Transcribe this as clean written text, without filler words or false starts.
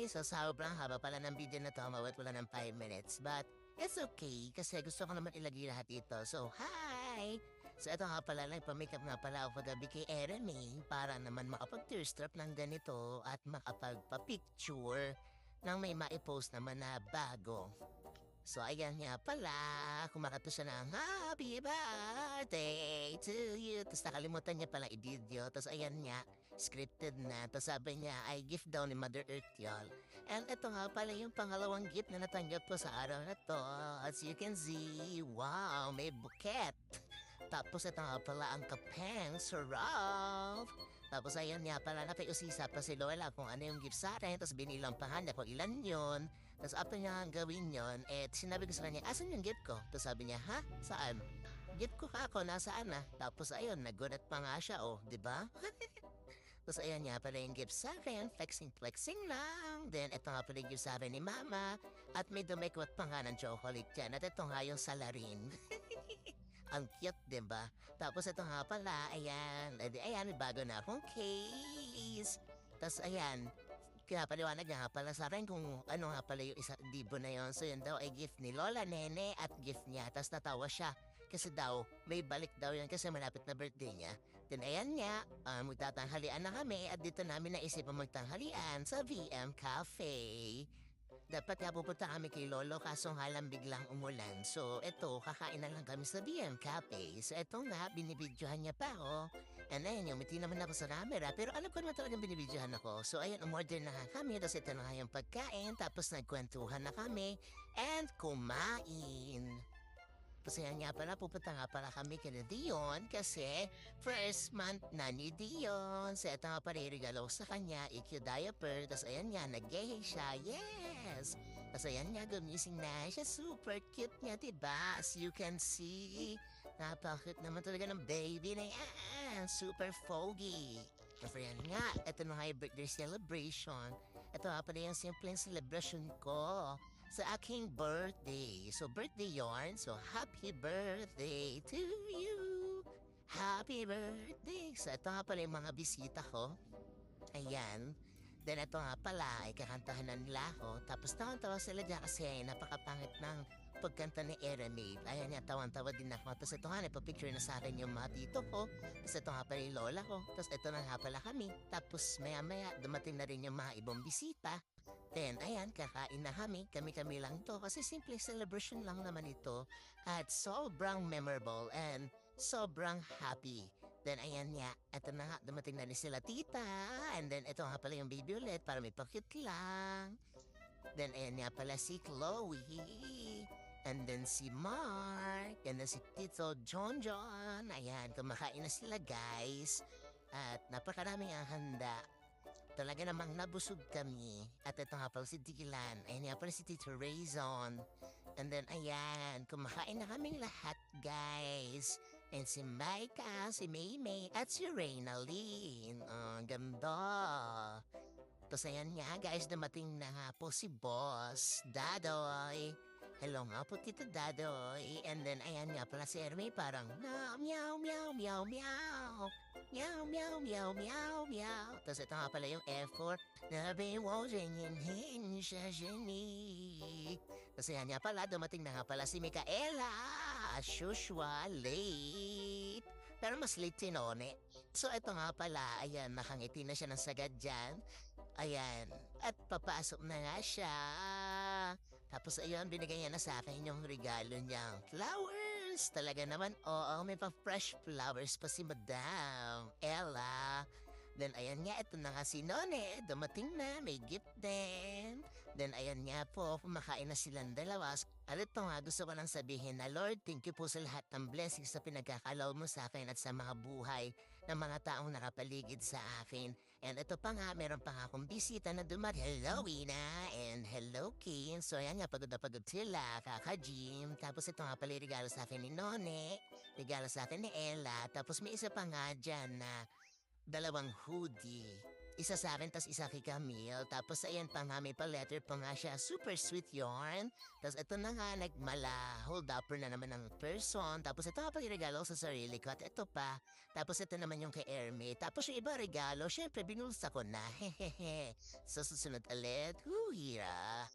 So sobrang haba pala ng video na to, umabot wala ng 5 minutes. But it's okay kasi gusto ko naman ilagay lahat ito. So hi! So ito nga pala, nagpa-makeup nga pala ako kagabi kay Eremy para naman makapag-tearstrap ng ganito at makapagpa-picture nang may maipost naman na bago. So ayan nga pala, kumakato siya ng happy birthday to you. Tapos nakalimutan niya pala i-video. Tapos ayan nga, scripted na. Tapos sabi niya, ay gift daw ni Mother Earth y'all. And ito nga pala yung pangalawang gift na natanggap ko sa araw na to. As you can see, wow, may bouquet. Tapos ito nga pala ang kapeng, sarap. Tapos ayan nga pala, napiusisa pa si Lola kung ano yung gift sa akin. Tapos binilang pa niya kung ilan yun. Tapos after niya gawin yun, sinabi ko sa kanya, asan yung gift ko? Tapos sabi niya, ha? Saan? Gift ko ka ako, nasaan na? Tapos ayun, nagulat pa nga siya, oh, di ba? Tapos ayan nga pala yung gift sa akin, flexing lang. Then ito nga pala yung gift sa akin ni Mama. At may dumikwat pa nga ng chocolate dyan. At ito nga yung salarin. Ang cute, diba? Tapos ito nga pala, ayan. Ayan, may bago na akong case. Tapos ayan, kaya paliwanag nga pala sa akin kung ano nga pala yung 1,000 na yon. So yun daw ay gift ni Lola Nene at gift niya. Tapos natawa siya. Kasi daw, may balik daw yan kasi malapit na birthday niya. Then ayan nga, magtatanghalian na kami at dito namin naisipan magtanghalian sa VM Cafe. Dapat nga pupunta kami kay Lolo kaso nga lang biglang umulan. So eto, kakain na lang kami sa VM Cafe. So eto nga, binibidyohan niya pa ako. And ayun, umiti naman ako sa camera. Pero alam ko naman talagang binibidyohan ako. So ayun, umorder na nga kami. Tapos ito na nga yung pagkain. Tapos nagkwentuhan na kami. And kumain. Pasaya nga pala, pupunta nga pala kami kina Dion kasi first month na ni Dion. So ito nga pala regalo sa kanya, EQ diaper. Tapos ayan nga, nag-gay siya. Yes! Tapos ayan nga, gumising na siya. Super cute niya, diba? As you can see, napakit naman talaga ng baby na yan. Super foggy. Tapos ayan nga, ito na nga yung birthday celebration. Ito nga pala yung simpleng celebration ko sa aking birthday. So, birthday yarn. So, happy birthday to you. Happy birthday. So, ito nga pala yung mga bisita ko. Ayan. Then, ito nga pala ay kakantahan na nila ako. Tapos, tawan-tawa sila dyan kasi napakapangit ng pagkanta ni Eremy. Ayan niya, tawan-tawa din ako. Tapos, ito nga, napapicture na sa akin yung mga tito ko. Tapos, ito nga pala yung lola ko. Tapos, ito na nga pala kami. Tapos, maya-maya, dumating na rin yung mga ibang bisita. Then, ayan, kakain na kami. Kami-kami lang to kasi simple celebration lang naman ito. At sobrang memorable and sobrang happy. Then, ayan nga, eto na nga, dumating na rin sila tita. And then, ito nga pala yung baby ulit para may pakit lang. Then, ayan nga pala si Chloe. And then si Mark. And then si Tito John. Ayan, kumakain na sila guys. At napakaraming ang handa. Talaga namang nabusog kami. At ito nga pala si Dylan. Ayan nga pala si Tito Rayzon. And then ayan, kumakain na kaming lahat guys. And si Micah, si Maymay, at si Reynalyn. Ang ganda. Tapos ayan nga guys, dumating na nga po si Boss Dadoy. Hello nga po Tito Dadoy. And then ayan nga pala si Ermi parang meow meow meow meow meow. Meow, meow, meow, meow, meow. Tapos ito nga pala yung effort na biwosing in sa genie. Tapos yan nga pala, dumating na nga pala si Micaela. As usual, late. Pero mas late si None. So ito nga pala, ayan, nakangiti na siya ng sagad dyan. Ayan, at papasok na nga siya. Tapos ayun, binigay niya na sa akin yung regalo niyang flowers. Talaga naman, oo, may pa-fresh flowers pa si Madam Ella. Then ayan nga, ito na nga si None. Dumating na, may gift din. Then ayan nga po, kumakain na silang dalawa. At ito nga, gusto ko lang sabihin na Lord, thank you po sa lahat ng blessings na pinagkakalaw mo sa akin at sa mga buhay ng mga taong nakapaligid sa akin. And ito pa nga, meron pa nga akong bisita na dumat. Hello, Ina! And hello, Kim. So ayan nga, pagod na pagod sila, kaka-gym. Tapos ito nga pala yung regalo sa akin ni None. Regalo sa akin ni Ella. Tapos may isa pa nga dyan na dalawang hoodie. Isa sa akin, tas isa kay Camille. Tapos ayan pa nga, may pa-letter pa nga siya. Super sweet yarn. Tapos ito na nga, nagmala. Hold upper na naman ng person. Tapos ito nga pang regalo sa sarili ko. At ito pa. Tapos ito naman yung kay Ermi. Tapos yung iba regalo, syempre binulsa ko na. Hehehe. Sa susunod ulit, huhira.